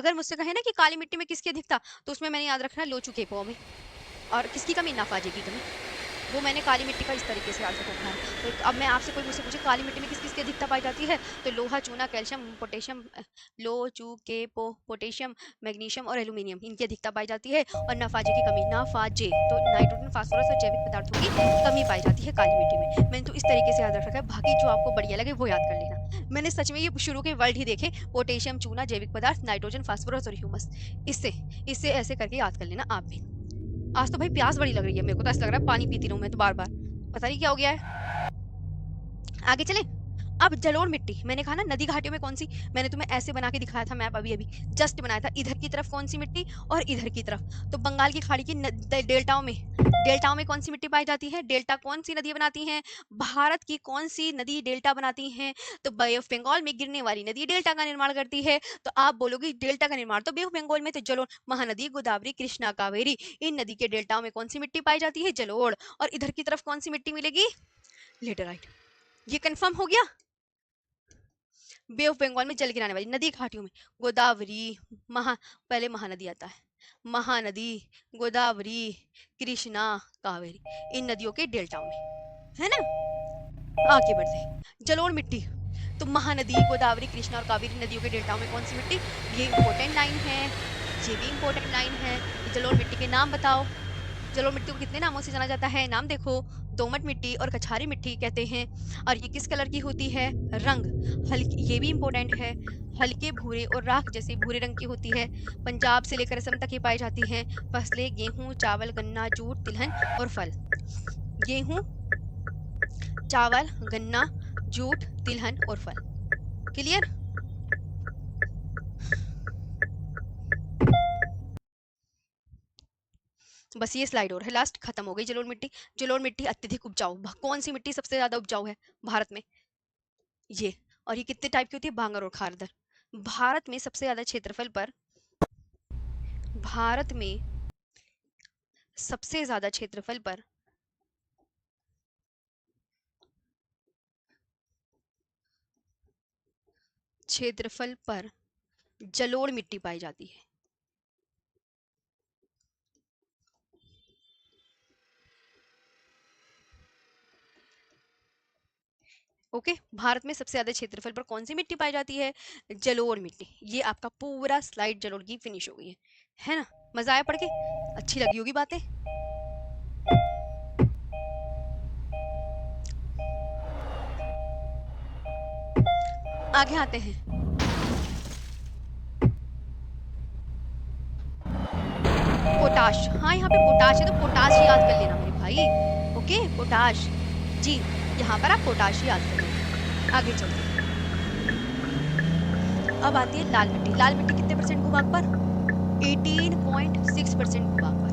अगर मुझसे कहे ना कि काली मिट्टी में किसकी अधिकता, तो उसमें मैंने याद रखना है लोचू केपो में। और किसकी कमी, नाफाजे की कमी। वो मैंने काली मिट्टी का इस तरीके से याद रखा है। तो अब मैं आपसे कोई मुझसे पूछे काली मिट्टी में किस किस की अधिकता पाई जाती है, तो लोहा, चूना, कैल्शियम, पोटेशियम, लो चू के पो पोटेशियम, मैग्नीशियम और एल्यूमिनियम, इनकी अधिकता पाई जाती है। और नाफाजे की कमी, नाफाजे तो नाइट्रोजन, फास्फोरस और जैविक पदार्थों की कमी पाई जाती है काली मिट्टी में। मैंने तो इस तरीके से याद रखा है, बाकी जो आपको बढ़िया लगे वो याद कर लेना। मैंने सच में ये शुरू के वर्ड ही देखे, पोटेशियम, चूना, जैविक पदार्थ, नाइट्रोजन, फास्फोरस और ह्यूमस। इससे इससे ऐसे करके याद कर लेना आप भी। आज तो भाई प्यास बड़ी लग रही है मेरे को, तो ऐसा लग रहा है पानी पीती रहूं मैं तो बार बार, पता नहीं क्या हो गया है। आगे चले। अब जलोढ़ मिट्टी, मैंने कहा ना नदी घाटियों में कौन सी, मैंने तुम्हें ऐसे बना के दिखाया था मैप, अभी अभी जस्ट बनाया था। इधर की तरफ कौन सी मिट्टी और इधर की तरफ, तो बंगाल की खाड़ी की डेल्टाओं में कौन सी मिट्टी पाई जाती है, डेल्टा कौन सी नदी बनाती हैं, भारत की कौन सी नदी डेल्टा बनाती हैं, तो बे ऑफ बंगाल में गिरने वाली नदी डेल्टा का निर्माण करती है। तो आप बोलोगे डेल्टा का निर्माण तो बे ऑफ बंगाल में, तो जलोढ़, महानदी, गोदावरी, कृष्णा, कावेरी, इन नदी के डेल्टाओं में कौन सी मिट्टी पाई जाती है, जलोढ़। और इधर की तरफ कौन सी मिट्टी मिलेगी, लेटेराइट। ये कंफर्म हो गया। बे ऑफ बंगाल में जल गिराने वाली नदी घाटियों में गोदावरी, पहले महानदी आता है, महानदी, गोदावरी, कृष्णा, कावेरी, इन नदियों के डेल्टाओं में, है ना। आगे बढ़ते हैं। जलोढ़ मिट्टी, तो महानदी, गोदावरी, कृष्णा और कावेरी नदियों के डेल्टाओं में कौन सी मिट्टी, ये इंपॉर्टेंट लाइन है, ये भी इंपॉर्टेंट लाइन है। जलोढ़ मिट्टी के नाम बताओ। जलोढ़ मिट्टी को कितने नामों से जाना जाता है, नाम देखो, दोमट मिट्टी और कछारी मिट्टी कहते हैं। और ये किस कलर की होती है, रंग हल्की, ये भी इंपॉर्टेंट है, हल्के भूरे और राख जैसे भूरे रंग की होती है। पंजाब से लेकर असम तक ये पाई जाती हैं। फसलें गेहूं, चावल, गन्ना, जूट, तिलहन और फल। गेहूं, चावल, गन्ना, जूट, तिलहन और फल। क्लियर। बस ये स्लाइड और है, लास्ट, खत्म हो गई जलोढ़ मिट्टी। जलोढ़ मिट्टी अत्यधिक उपजाऊ, कौन सी मिट्टी सबसे ज्यादा उपजाऊ है भारत में, ये। और ये कितने टाइप की होती है, भांगर और खारदर। भारत में सबसे ज्यादा क्षेत्रफल पर, भारत में सबसे ज्यादा क्षेत्रफल पर जलोढ़ मिट्टी पाई जाती है। ओके, भारत में सबसे ज्यादा क्षेत्रफल पर कौन सी मिट्टी पाई जाती है, जलोढ़ मिट्टी। ये आपका पूरा स्लाइड जलोढ़ की फिनिश हो गई है ना। मजा आया पढ़ के, अच्छी लगी होगी बातें। आगे आते हैं। पोटाश, हाँ यहाँ पे पोटाश है तो पोटाश ही याद कर लेना मेरे भाई। ओके, पोटाश जी, यहाँ पर आप पोटाश ही याद कर लेना। आगे चलते हैं। अब आती है लाल मिट्टी। लाल मिट्टी कितने परसेंट भूभाग पर, 18.6% भूभाग पर।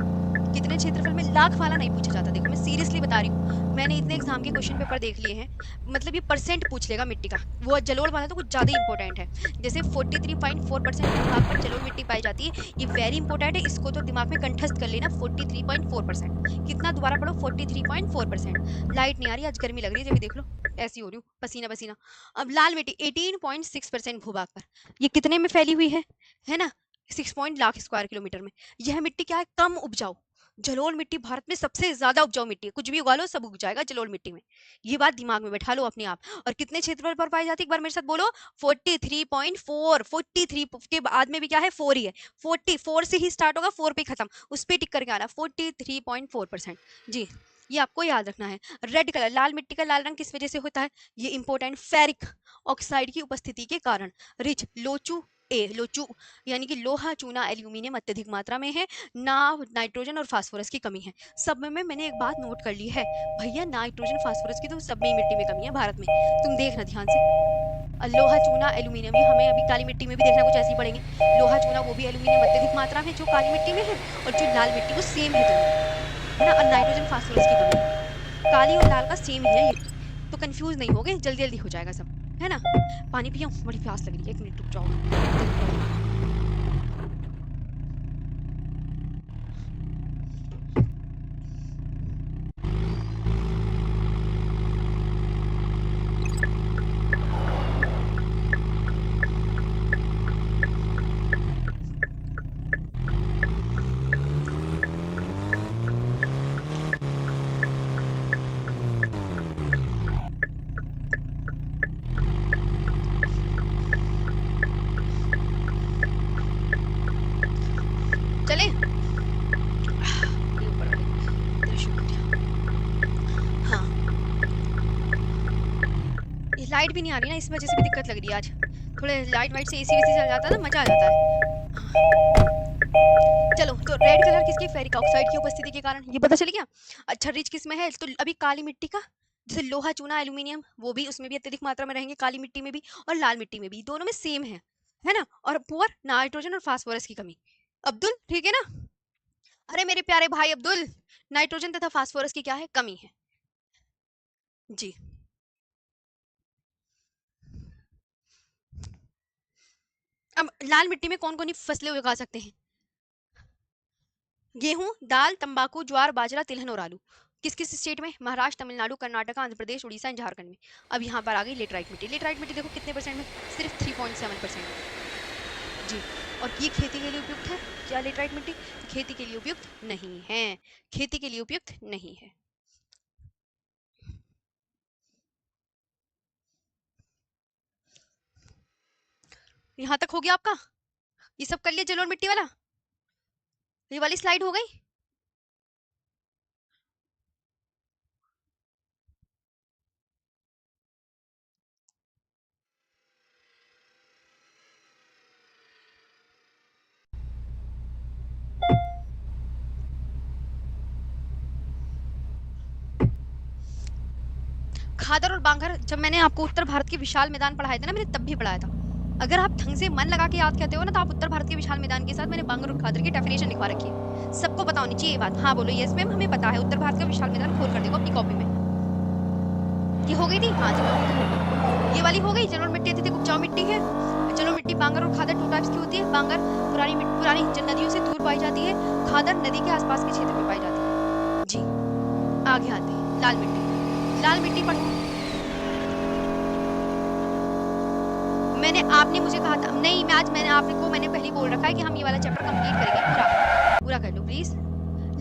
कितने क्षेत्रफल में, लाख वाला नहीं पूछा जाता, देखो मैं सीरियसली बता रही हूँ, मैंने इतने एग्जाम के क्वेश्चन पेपर देख लिए हैं, मतलब ये परसेंट पूछ लेगा मिट्टी का। वो जलोढ़ वाला तो कुछ ज्यादा इंपॉर्टेंट है, जैसे 43.4% भूभाग पर जलोढ़ मिट्टी पाई जाती है, ये वेरी इंपॉर्टेंट है, इसको तो दिमाग में कंठस्थ कर लेना। 43.4%, कितना, दोबारा पढ़ो, 43.4%। लाइट नहीं आ रही, आज गर्मी लग रही है, जब देख लो ऐसी हो रही हूँ, पसीना पसीना। अब लाल मिट्टी 18.6% भूभाग पर, ये कितने में फैली हुई है ना, 6 लाख स्क्वायर किलोमीटर में। यह मिट्टी क्या है, कम उपजाऊ। जलोढ़ मिट्टी भारत में सबसे ज्यादा उपजाऊ मिट्टी है, कुछ भी उगा लो सब उग जाएगा जलोढ़ मिट्टी में, ये बात दिमाग में बैठा लो अपने आप। और कितने क्षेत्रफल पर पाई जाती है, एक बार मेरे साथ बोलो, 43.4। 43 के बाद में भी क्या है, 4 ही है, 44 से ही स्टार्ट होगा, 4 पे खत्म, उस पे टिक करके आना, 43.4%। जी, ये आपको याद रखना है। रेड कलर, लाल मिट्टी का लाल रंग किस वजह से होता है, ये इंपॉर्टेंट, फेरिक ऑक्साइड की उपस्थिति के कारण। रिच, लोचू यानी कि लोहा, चूना, एल्यूमिनियम अत्यधिक मात्रा में है, ना नाइट्रोजन और फास्फोरस की कमी है। सब में मैंने एक बात नोट कर ली है भैया, नाइट्रोजन फास्फोरस की तो सब में ही मिट्टी में कमी है भारत में, तुम देखना ध्यान से। लोहा, चूना, एल्यूमिनियम, ये हमें अभी काली मिट्टी में भी देखना कुछ ऐसे ही पड़ेंगे। लोहा, चूना, वो भी एल्यूमिनियम अत्यधिक मात्रा में जो काली मिट्टी में है, और जो लाल मिट्टी वो सेम है दोनों, है ना। और नाइट्रोजन फास्फोरस की कमी है, काली और लाल का सेम ही है ये, तो कंफ्यूज नहीं होगे, जल्दी जल्दी हो जाएगा सब, है ना। पानी पियो, बड़ी प्यास लग रही है, 1 मिनट रुक जाओ। चले हाँ, ये लाइट भी नहीं आ रही ना, इस वजह से भी दिक्कत लग रही है आज। थोड़े लाइट वाइट से एसी वेसी चल जाता है ना, मजा आ जाता है। चलो, तो रेड कलर किसकी, फेरिक ऑक्साइड की उपस्थिति के कारण, ये पता चल गया। अच्छा, रिच किस में है, तो अभी काली मिट्टी का, जैसे लोहा, चूना, एल्यूमिनियम, वो भी उसमें भी अत्यधिक मात्रा में रहेंगे, काली मिट्टी में भी और लाल मिट्टी में भी, दोनों में सेम है ना। और पुअर नाइट्रोजन और फास्फोरस की कमी। अब्दुल ठीक है ना? अरे मेरे प्यारे भाई अब्दुल, नाइट्रोजन तथा फास्फोरस की क्या है, कमी है जी। अब लाल मिट्टी में कौन कौन सी फसलें उगा सकते हैं? गेहूं, दाल, तंबाकू, ज्वार, बाजरा, तिलहन और आलू। किस किस स्टेट में? महाराष्ट्र, तमिलनाडु, कर्नाटक, आंध्र प्रदेश, उड़ीसा एंड झारखंड में। अब यहाँ पर आ गई लेटराइट मिट्टी। लेटराइट मिट्टी देखो कितने परसेंट में, सिर्फ 3.7% जी। और ये खेती के लिए उपयुक्त है क्या लेटराइट मिट्टी? खेती के लिए उपयुक्त नहीं है, खेती के लिए उपयुक्त नहीं है। यहाँ तक हो गया आपका? ये सब कर लिया जलोढ़ मिट्टी वाला? ये वाली स्लाइड हो गई? खादर और बांगर, जब मैंने आपको उत्तर भारत के विशाल मैदान पढ़ाए थे ना, मैंने तब भी पढ़ाया था। अगर आप ढंग से मन लगा के याद करते हो ना, तो आप उत्तर भारत के विशाल मैदान के साथ मैंने बांगर और खादर की डेफिनेशन लिखवा रखी है। सबको पता होनी चाहिए ये बात। हाँ बोलो, यस मैम, हमें पता है। उत्तर भारत का विशाल मैदान खोल कर देखो अपनी कॉपी में। ये हो गई थी? हाँ जी, ये वाली हो गई। जलोढ़ मिट्टी थी, उपजाऊ मिट्टी है। जलोढ़ मिट्टी बांगर और खादर 2 टाइप्स की होती है। बांगर पुरानी नदियों से दूर पाई जाती है, खादर नदी के आसपास के क्षेत्र में पाई जाती है जी। आगे आते हैं, लाल मिट्टी। लाल मिट्टी पढ़ो। आपने मुझे कहा था नहीं, मैंने आपको पहले बोल रखा है कि हम ये वाला चैप्टर कंप्लीट करेंगे पूरा। पूरा कर लो प्लीज।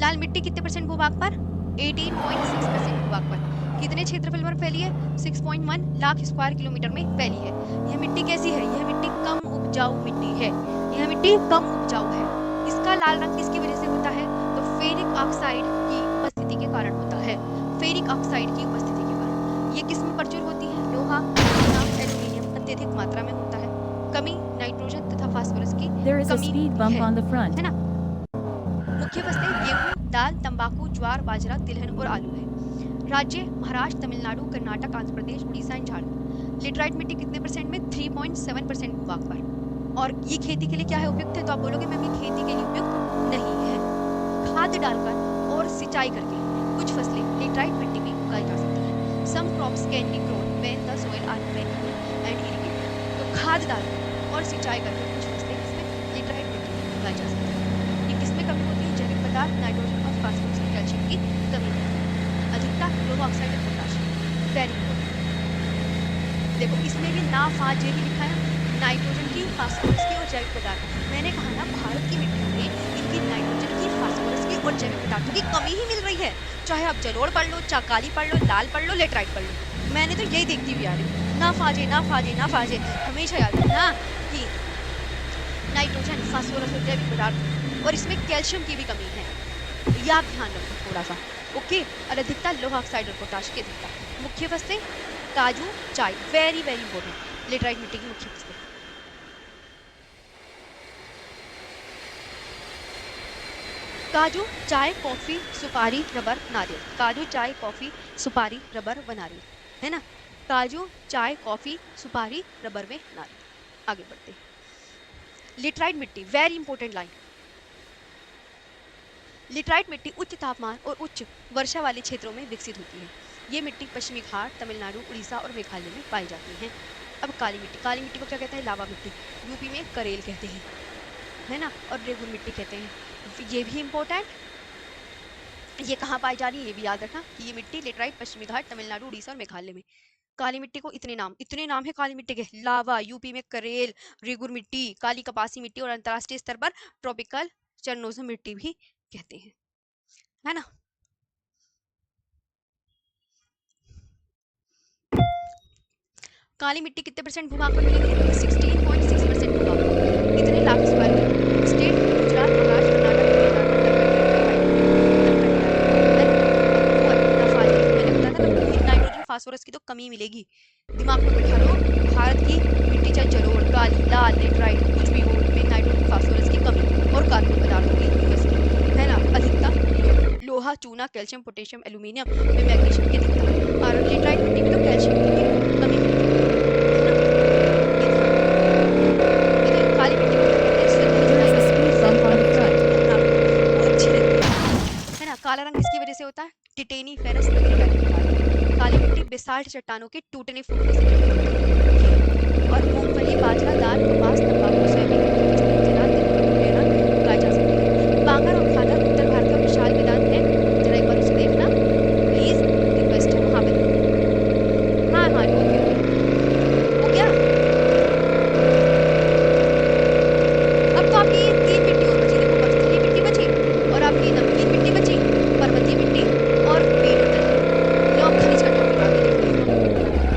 लाल मिट्टी कितने परसेंट भूभाग पर? 18.6% भूभाग पर। कितने क्षेत्रफल पर फैली है? 6.1 लाख स्क्वायर किलोमीटर में फैली है। यह मिट्टी कैसी है? यह मिट्टी कम उपजाऊ मिट्टी है। यह मिट्टी कम उपजाऊ है। इसका लाल रंग किसकी वजह से होता है? तो फेरिक ऑक्साइड की उपस्थिति के कारण होता है। फेरिक ऑक्साइड की उपस्थिति के कारण। ये किस में प्रचुर होती है? लोहा, एल्यूमिनियम अत्यधिक मात्रा में होता है। कमी नाइट्रोजन तथा फास्फोरस की कमी है ना। मुख्य फसलें गेहूं, दाल, तंबाकू, ज्वार, बाजरा, तिलहन और आलू है। राज्य महाराष्ट्र, तमिलनाडु, कर्नाटक, आंध्र प्रदेश, उड़ीसा एंड झारखंड। लेटराइट मिट्टी कितने परसेंट में? 3.7% भूभाग पर। और ये खेती के लिए क्या है, उपयुक्त है? तो आप बोलोगे मैम ये खेती के लिए उपयुक्त नहीं है। खाद डालकर और सिंचाई करके कुछ फसलें लेटराइट मिट्टी में उगाई जा सकती हैं। Some crops can be grown when the soil are well and irrigated. तो खाद डालकर और सिंचाई करके कुछ फसलें इसमें लेटराइट मिट्टी में उगाई जा सकती हैं। ये किसमें कमी होती है? जैविक पदार्थ, नाइट्रोजन और फास्फोरस और कैल्शियम की कमी है। अधिकता लोहा ऑक्साइड और पोटाशियम। Very important. देखो इसमें भी ना फाजे ही लिखा है, नाइट्रोजन की, फास्फोरस की और जैविक पदार्थ। मैंने कहा ना भारत की मिट्टी में इनकी नाइट्रोजन की, फास्फोरस की और जैविक पदार्थों की कमी ही मिल रही है। चाहे आप जलोढ़ पढ़ लो, चाहे काली पढ़ लो, लाल पढ़ लो, लेटराइट पढ़ लो, मैंने तो यही देखती हुई आ रही हूँ। ना फाजे ना फाजे ना फाजे, हमेशा याद रखना कि नाइट्रोजन, फास्फोरस और जैविक पदार्थ, और इसमें कैल्शियम की भी कमी है, याद ध्यान रखो थोड़ा सा। ओके। और अधिकता लोहा ऑक्साइड और पोटाश की अधिकता। मुख्य फसलें काजू, चाय, वेरी वेरी इंपॉर्टेंट, लेटराइट मिट्टी की मुख्य फसलें। काजू, चाय, कॉफी, सुपारी, रबर, नारियल। काजू, चाय, कॉफी, सुपारी, रबर व नारियल, है ना। काजू, चाय, कॉफी, सुपारी, रबर में नारियल। आगे बढ़ते हैं। लेटराइट मिट्टी, वेरी इंपॉर्टेंट लाइन। लेटराइट मिट्टी उच्च तापमान और उच्च वर्षा वाले क्षेत्रों में विकसित होती है। ये मिट्टी पश्चिमी घाट, तमिलनाडु, उड़ीसा और मेघालय में पाई जाती है। अब काली मिट्टी। काली मिट्टी को क्या कहते हैं? लावा मिट्टी। यूपी में करेल कहते हैं, है ना, और रेगुर मिट्टी कहते हैं। ये भी इंपॉर्टेंट। ये कहाँ पाई जा रही है ये भी याद रखना कि ये मिट्टी लेटराइट पश्चिमी घाट, तमिलनाडु, उड़ीसा और मेघालय में। काली मिट्टी को इतने नाम है काली मिट्टी के। लावा, यूपी में करेल, रेगुर मिट्टी, काली कपासी मिट्टी और अंतर्राष्ट्रीय स्तर पर ट्रॉपिकल चरनोजम मिट्टी भी कहते हैं, है ना। काली मिट्टी कितने परसेंट भूभाग पर मिलेगी? 16.6% भूभाग पर। कितने lakh square kilometre? State Gujarat, Maharashtra, Karnataka, phosphorus की तो कमी मिलेगी, दिमाग में बैठा लो। भारत की मिट्टी चाहे जलोढ़, काली, लाल, लेटराइट कुछ भी हो, में नाइट्रोजन फास्फोरस की कमी और कार्बनिक पदार्थों की उपस्थिति है ना अधिकता। लोहा, चूना, कैल्शियम, पोटेशियम, एल्यूमिनियम में मैग्नीशियम की अधिकता, और लेटराइट मिट्टी में तो कैल्शियम की कमी मिलेगी, है ना। ये तो काली मिट्टी को कहते हैं, इससे There is a speed bump on the front. वो अच्छी रहती है ना। काला रंग किसकी वजह से होता है? टिटेनी, फेरस वगैरह डालने। काली मिट्टी बेसाल्ट चट्टानों के टूटने फूटने से बनती है। और मूंगफली, बाजरा, दाल, कपास, तंबाकू, सोयाबीन, जला वगैरह उगाए जा सकते हैं। बांगर और खादर उत्तर भारत का विशाल मैदान है, जरा एक बार उसे देखना प्लीज, रिक्वेस्ट है वहां पे। हाँ हाँ ओके हो गया। अब तो आपकी ये तीन मिट्टी और बची, देखो पथरीली मिट्टी बची और आपकी नमकीन मिट्टी बची, पर्वतीय मिट्टी और पीली मिट्टी। लो अब खनिज का टॉपिक आ गया, देखो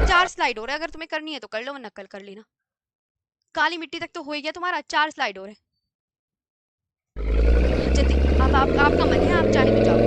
4 स्लाइड हो रहा है, अगर तुम्हें करनी है तो कर लो वरना कल कर लेना। काली मिट्टी तक तो हो ही गया तुम्हारा, 4 स्लाइड हो रहे हैं। जल्दी आप आपका मन है, आप चाहे तो जाओ।